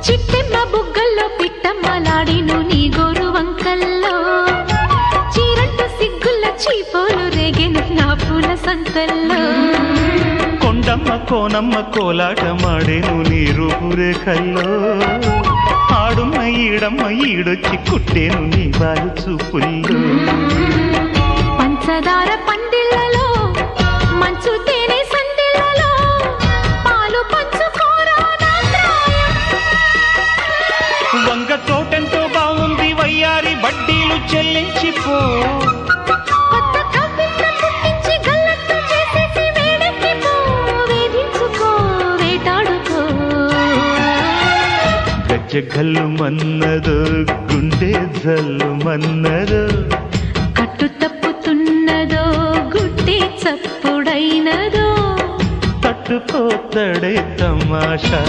చిట్టెమ్మ బుగ్గల్లో పిట్టమ్మలాడిను నీ గోరు వంకల్లో చీరంటు సిగ్గుల చీపోలు రేగెను నా పూల సంతల్లో కొండమ్మ కోనమ్మ కోలాటమాడేను నీ రూపురేఖల్లో ఆడుమ్మ ఈడమ్మ ఈడొచ్చి కుట్టేను నీ బాలు చూపుల్లో పంచదార పందిళ్ళలో మంచు తేనె సందిళ్ళలో పాలు పంచుకోరా నా ప్రాయం. వంగ తోటెంతో బాగుంది వయ్యారి వడ్డీలు చెల్లించిపో కొత్త కవిత్వం పుట్టించి గల్లత్తు చేసేసి వేడెక్కిపో వేధించుకో వేటాడుకో గజ్జగల్లు మన్నదో గుండె జల్లు మన్నదో కట్టు తప్పుతున్నదో గుడ్డి చప్పుడైనదో తట్టుకోతడే తమాషా